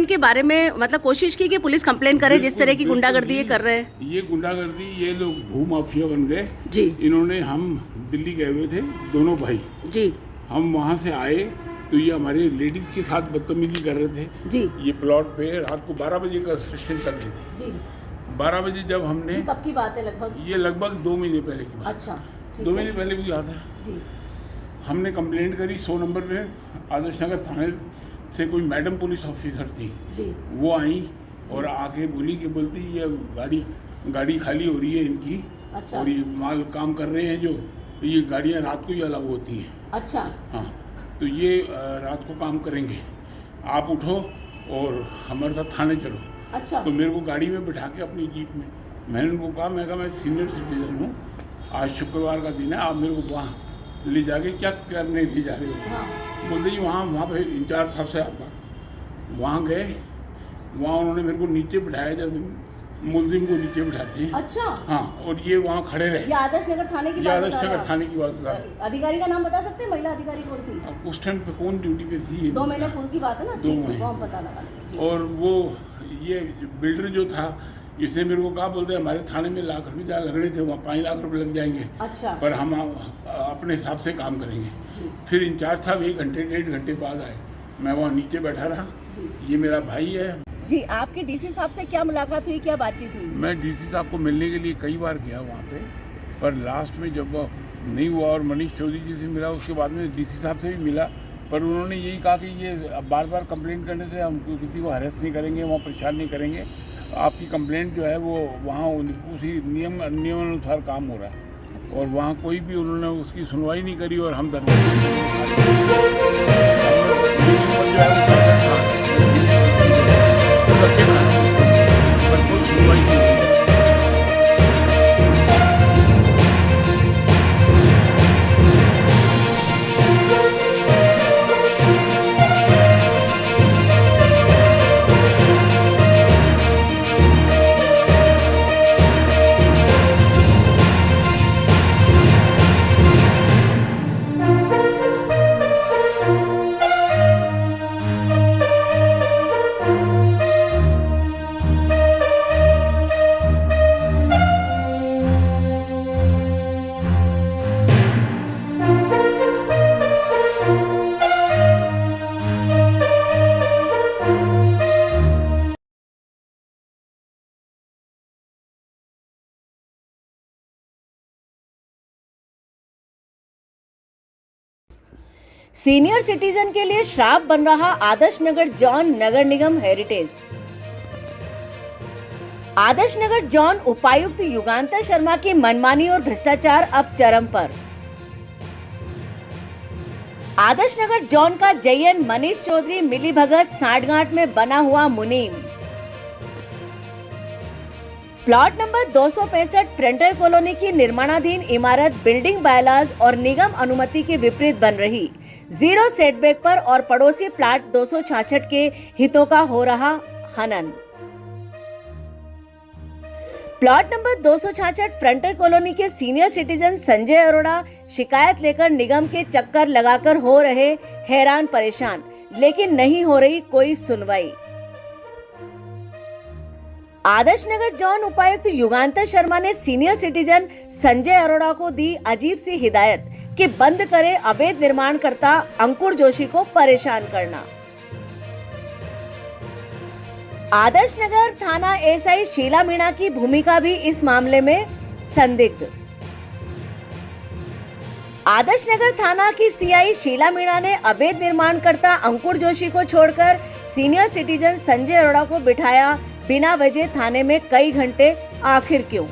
Complaint के बारे में मतलब कोशिश की कि पुलिस कंप्लेंट करे जिस तरह की गुंडागर्दी ये कर रहे हैं? ये गुंडागर्दी, ये लोग भूमाफिया बन गए जी इन्होंने। हम दिल्ली गए हुए थे दोनों भाई, जी हम वहाँ से आए तो ये हमारे लेडीज़ के साथ बदतमीजी कर रहे थे। जी ये प्लॉट पे रात को 12 बजे का सेशन कर रही थी। जी 12 बजे जब हमने, ये कब की बात है लगभग? ये लगभग 2 महीने पहले की बात। अच्छा, ठीक 2 है। महीने पहले की बात है। जी हमने कंप्लेंट करी 100 नंबर पे। आदर्श नगर थाने से कोई मैडम पुलिस ऑफिसर थी, जी वो आई और आके बोली कि बोलती ये गाड़ी खाली हो रही है इनकी, अच्छा और ये माल काम कर रहे हैं जो, ये गाड़ियाँ रात को ही अलाउ होती हैं। अच्छा हाँ, तो ये रात को काम करेंगे, आप उठो और हमारे साथ थाने चलो। अच्छा तो मेरे को गाड़ी में बिठा के अपनी जीप में, मैंने उनको कहा, मैं सीनियर सिटीजन हूँ, आज शुक्रवार का दिन है, आप मेरे को वहाँ ले जाके क्या करने ले जा रहे हो? हाँ बोलते जी वहाँ पे इंचार्ज साहब से आपका। वहाँ गए, वहाँ उन्होंने मेरे को नीचे बिठाया, जब मुलजिम को नीचे बिठाते हैं। अच्छा हाँ, और ये वहाँ खड़े रहे। ये आदर्श नगर थाने की ये बात आदर्श बता रहे नगर हैं थाने की बात बता। आप? अधिकारी का नाम बता सकते हैं? महिला अधिकारी कौन थी? अब उस टाइम पे कौन ड्यूटी पे थी? 2 महीने पूर्व की बात है ना? 2 ठीक है, महीने। वो हम पता लगा लेंगे। जी। और वो ये बिल्डर जो था, इसने मेरे को कहा, बोलते हमारे थाने में लाख रुपये जहाँ लगने थे वहाँ 5 लाख रुपये लग जाएंगे, अच्छा पर हम अपने हिसाब से काम करेंगे। जी फिर इंचार्ज साहब 1 घंटे 1.5 घंटे बाद आए, मैं वहाँ नीचे बैठा रहा। जी ये मेरा भाई है। जी आपके डीसी साहब से क्या मुलाकात हुई, क्या बातचीत हुई? मैं डीसी साहब को मिलने के लिए कई बार गया वहाँ पे, पर लास्ट में जब वो नहीं हुआ और मनीष चौधरी जी से मिला, उसके बाद में डीसी साहब से भी मिला, पर उन्होंने यही कहा कि ये अब बार बार कंप्लेंट करने से हम किसी को हरेस नहीं करेंगे, वहाँ परेशान नहीं करेंगे, आपकी कंप्लेंट जो है वो वहाँ उसी नियमानुसार काम हो रहा है। अच्छा। और वहाँ कोई भी उन्होंने उसकी सुनवाई नहीं करी और हम जो है वो पर कोई सुनवाई नहीं हुई। सीनियर सिटीजन के लिए श्राप बन रहा आदर्श नगर जॉन नगर निगम हेरिटेज। आदर्श नगर जॉन उपायुक्त युगांतर शर्मा की मनमानी और भ्रष्टाचार अब चरम पर। आदर्श नगर जॉन का जयन मनीष चौधरी मिलीभगत सांठगांठ में बना हुआ मुनीम। प्लॉट नंबर 265 फ्रंटियर कॉलोनी की निर्माणाधीन इमारत बिल्डिंग बायलॉज और निगम अनुमति के विपरीत बन रही, 0 सेटबैक पर और पड़ोसी प्लाट 266 के हितों का हो रहा हनन। प्लॉट नंबर 266 फ्रंटियर कॉलोनी के सीनियर सिटीजन संजय अरोड़ा शिकायत लेकर निगम के चक्कर लगाकर हो रहे हैरान परेशान, लेकिन नहीं हो रही कोई सुनवाई। आदर्श नगर जॉन उपायुक्त युगांतर शर्मा ने सीनियर सिटीजन संजय अरोड़ा को दी अजीब सी हिदायत कि बंद करे अवैध निर्माणकर्ता अंकुर जोशी को परेशान करना। आदर्श नगर थाना एसआई शीला मीणा की भूमिका भी इस मामले में संदिग्ध। आदर्श नगर थाना की सीआई शीला मीणा ने अवैध निर्माणकर्ता अंकुर जोशी को छोड़कर सीनियर सिटीजन संजय अरोड़ा को बिठाया बिना वजह थाने में कई घंटे, आखिर क्यों?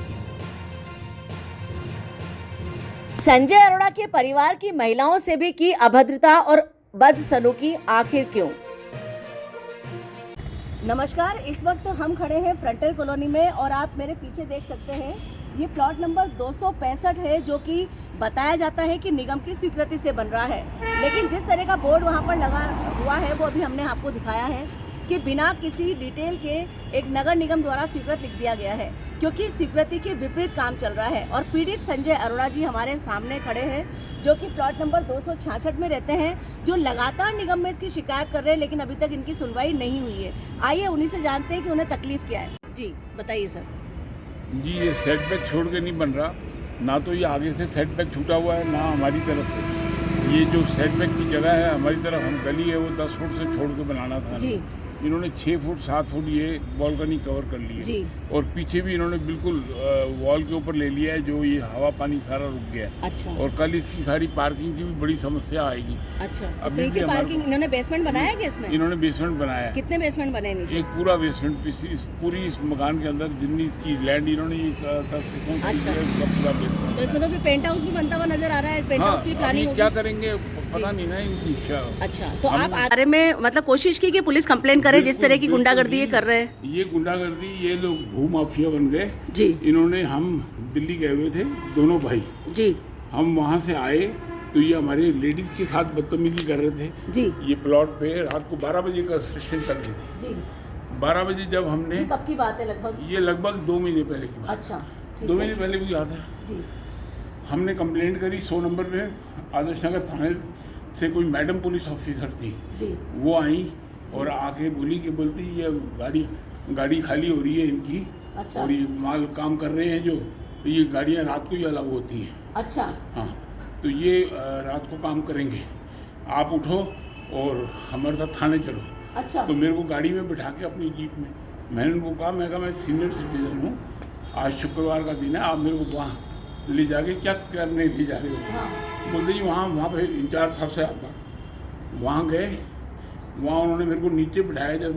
संजय अरोड़ा के परिवार की महिलाओं से भी की अभद्रता और बदसलूकी, आखिर क्यों? नमस्कार, इस वक्त हम खड़े हैं फ्रंटियर कॉलोनी में और आप मेरे पीछे देख सकते हैं ये प्लॉट नंबर 265 है, जो कि बताया जाता है कि निगम की स्वीकृति से बन रहा है, लेकिन जिस तरह का बोर्ड वहां पर लगा हुआ है वो अभी हमने आपको दिखाया है कि बिना किसी डिटेल के एक नगर निगम द्वारा स्वीकृत लिख दिया गया है, क्योंकि स्वीकृति के विपरीत काम चल रहा है। और पीड़ित संजय अरोड़ा जी हमारे सामने खड़े हैं, जो कि प्लॉट नंबर 266 में रहते हैं, जो लगातार निगम में इसकी शिकायत कर रहे हैं, लेकिन अभी तक इनकी सुनवाई नहीं हुई है। आइए उन्हीं से जानते हैं कि उन्हें तकलीफ क्या है। जी बताइए सर। जी, ये सेटबैक छोड़ के नहीं बन रहा, ना तो ये आगे से सेटबैक छूटा हुआ है, ना हमारी तरफ से। ये जो सेटबैक की जगह है हमारी तरफ, हम गली है वो 10 फुट से छोड़ के बनाना था। जी। इन्होंने 6 फुट 7 फुट ये बालकनी कवर कर ली है, और पीछे भी इन्होंने बिल्कुल वॉल के ऊपर ले लिया है, जो ये हवा पानी सारा रुक गया है। अच्छा। और कल इसकी सारी पार्किंग की भी बड़ी समस्या आएगी। अच्छा, अभी नीचे पार्किंग इन्होंने बेसमेंट बनाया है क्या इसमें? इन्होंने बेसमेंट बनाया है। कितने बेसमेंट बने नीचे? एक पूरा बेसमेंट, पूरी इस मकान के अंदर जितनी इसकी लैंड इन्होंने अच्छा। पूरा बेसमेंट। तो इसमें तो फिर पेंट हाउस भी बनता हुआ नजर आ रहा है। पेंट हाउस की प्लानिंग क्या करेंगे पता नहीं ना इनकी इच्छा। अच्छा, तो आप बारे में मतलब कोशिश की कि पुलिस कंप्लेन करे जिस तरह की गुंडागर्दी ये कर रहे हैं? ये गुंडागर्दी, ये लोग भू माफिया बन गए जी। इन्होंने, हम दिल्ली गए हुए थे दोनों भाई जी, हम वहाँ से आए तो ये हमारे लेडीज के साथ बदतमीजी कर रहे थे जी। ये प्लॉट पे रात को 12 बजे का सेशन कर रहे थे जी। 12 बजे जब हमने, कब की बात है लगभग? ये लगभग 2 महीने पहले की बात। अच्छा, 2 महीने पहले की बात है जी। हमने कंप्लेंट करी 100 नंबर पे, आदर्श नगर थाने से कोई मैडम पुलिस ऑफिसर थी जी, वो आई और आके बोली कि बोलती ये गाड़ी खाली हो रही है इनकी। अच्छा। और ये माल काम कर रहे हैं, जो ये गाड़ियाँ रात को ही अलाउ होती हैं। अच्छा। हाँ, तो ये रात को काम करेंगे, आप उठो और हमारे साथ थाने चलो। अच्छा। तो मेरे को गाड़ी में बिठा के अपनी जीप में, मैंने उनको कहा, मैं सीनियर सिटीजन हूँ, आज शुक्रवार का दिन है, आप मेरे को वहाँ ले जाके क्या करने ले जा रहे हो? हाँ। बोलते जी वहाँ पे इंचार्ज साहब से आप वहाँ गए, वहाँ उन्होंने मेरे को नीचे बिठाया, जब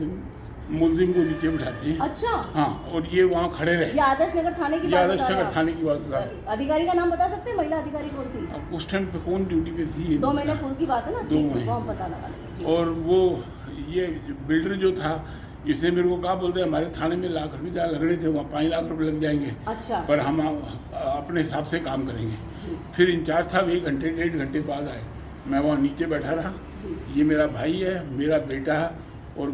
मुलजिम को नीचे बिठाते हैं। अच्छा। हाँ, और ये वहाँ खड़े रहे। ये आदर्श नगर थाने की बात? आदर्श नगर थाने की बात बता। अधिकारी का नाम बता सकते हैं? महिला अधिकारी कौन थी? अब उस टाइम पे कौन ड्यूटी पे थी? 2 महीने पूर्व की बात है ना? 2 महीने पता लगा। और वो ये बिल्डर जो था, इसने मेरे को कहा, बोलते हमारे थाने में लाख रुपये जहाँ लगने थे वहाँ 5 लाख रुपये लग जाएंगे। अच्छा। पर हम अपने हिसाब से काम करेंगे। फिर इंचार्ज साहब 1 घंटे 1.5 घंटे बाद आए, मैं वहाँ नीचे बैठा रहा, ये मेरा भाई है, मेरा बेटा है, और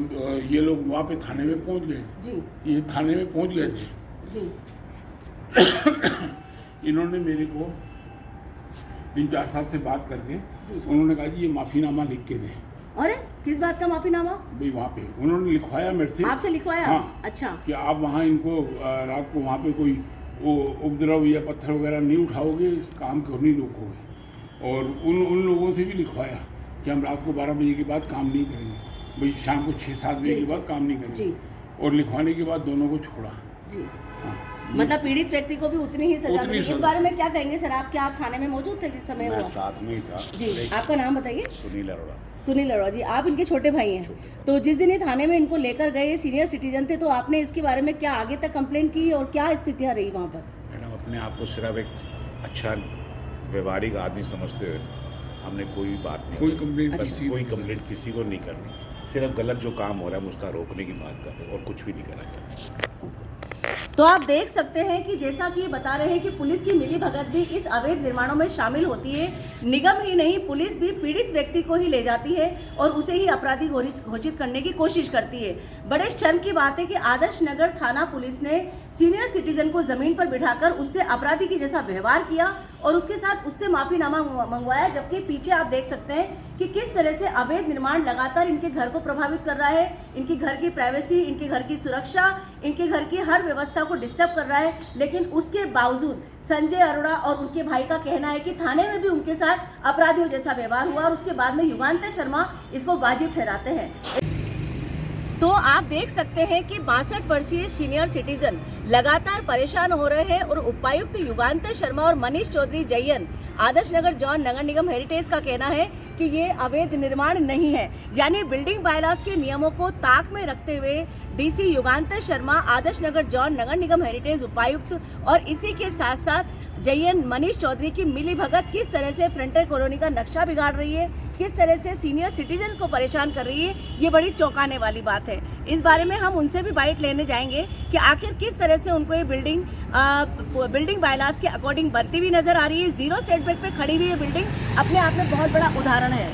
ये लोग वहाँ पे थाने में पहुँच गए जी। ये थाने में पहुँच गए थे जी। इन्होंने मेरे को इंचार्ज साहब से बात करके उन्होंने कहा जी ये माफ़ीनामा लिख के दें। अरे किस बात का माफीनामा? भाई वहाँ पे उन्होंने लिखवाया मेरे से। आपसे लिखवाया? हाँ। अच्छा। कि आप वहाँ इनको रात को वहाँ पे कोई वो उपद्रव या पत्थर वगैरह नहीं उठाओगे, काम को नहीं रोकोगे। और उन लोगों से भी लिखवाया कि हम रात को 12 बजे के बाद काम नहीं करेंगे, भाई शाम को 6-7 बजे के बाद काम नहीं करेंगे। और लिखवाने के बाद दोनों को छोड़ा जी। हाँ, मतलब पीड़ित व्यक्ति को भी उतनी ही सजा मिली। इस बारे में क्या कहेंगे सर? आप क्या आप थाने में मौजूद थे जिस समय? मैं साथ में ही था जी। आपका नाम बताइए? सुनील अरोड़ा। सुनील अरोड़ा जी, आप इनके छोटे भाई हैं। तो जिस दिन ये थाने में इनको लेकर गए, सीनियर सिटीजन थे, तो आपने इसके बारे में क्या आगे तक कंप्लेन की और क्या स्थितियाँ रही वहाँ पर? मैडम, अपने आप को सिर्फ एक अच्छा व्यवहारिक आदमी समझते हुए हमने कोई बात नहीं, कोई कंप्लेंट कोई कंप्लेंट किसी को नहीं करनी, सिर्फ गलत जो काम हो रहा है उसका रोकने की बात कर रहे हैं और कुछ भी नहीं करना चाहते। तो आप देख सकते हैं कि जैसा कि ये बता रहे हैं कि पुलिस की मिलीभगत भी इस अवैध निर्माणों में शामिल होती है। निगम ही नहीं, पुलिस भी पीड़ित व्यक्ति को ही ले जाती है और उसे ही अपराधी घोषित करने की कोशिश करती है। बड़े शर्म की बात है कि आदर्श नगर थाना पुलिस ने सीनियर सिटीजन को जमीन पर बिठाकर उससे अपराधी की जैसा व्यवहार किया और उसके साथ उससे माफीनामा मंगवाया, जबकि पीछे आप देख सकते हैं कि किस तरह से अवैध निर्माण लगातार इनके घर को प्रभावित कर रहा है, इनकी घर की प्राइवेसी, इनके घर की सुरक्षा, इनके घर की हर व्यवस्था को डिस्टर्ब कर रहा है। लेकिन उसके बावजूद संजय अरोड़ा और उनके भाई का कहना है कि थाने में भी उनके साथ अपराधियों जैसा व्यवहार हुआ और उसके बाद में युगांतर शर्मा इसको वाजिब ठहराते हैं। तो आप देख सकते हैं कि 62 वर्षीय सीनियर सिटीजन लगातार परेशान हो रहे हैं और उपायुक्त युगांतर शर्मा और मनीष चौधरी जयन आदर्श नगर जॉन नगर निगम हेरिटेज का कहना है कि ये अवैध निर्माण नहीं है। यानी बिल्डिंग बायलॉज के नियमों को ताक में रखते हुए डीसी युगांतर शर्मा, आदर्श नगर जॉन नगर निगम हेरिटेज उपायुक्त और इसी के साथ साथ जयन मनीष चौधरी की मिलीभगत किस तरह से फ्रंटल कॉलोनी का नक्शा बिगाड़ रही है, किस तरह से सीनियर सिटीजन को परेशान कर रही है, ये बड़ी चौंकाने वाली बात है। इस बारे में हम उनसे भी बाइट लेने जाएंगे कि आखिर किस तरह से उनको ये बिल्डिंग बायलॉज के अकॉर्डिंग बनती हुई नजर आ रही है। 0 सेटबैक पे खड़ी हुई ये बिल्डिंग अपने आप में बहुत बड़ा उदाहरण है।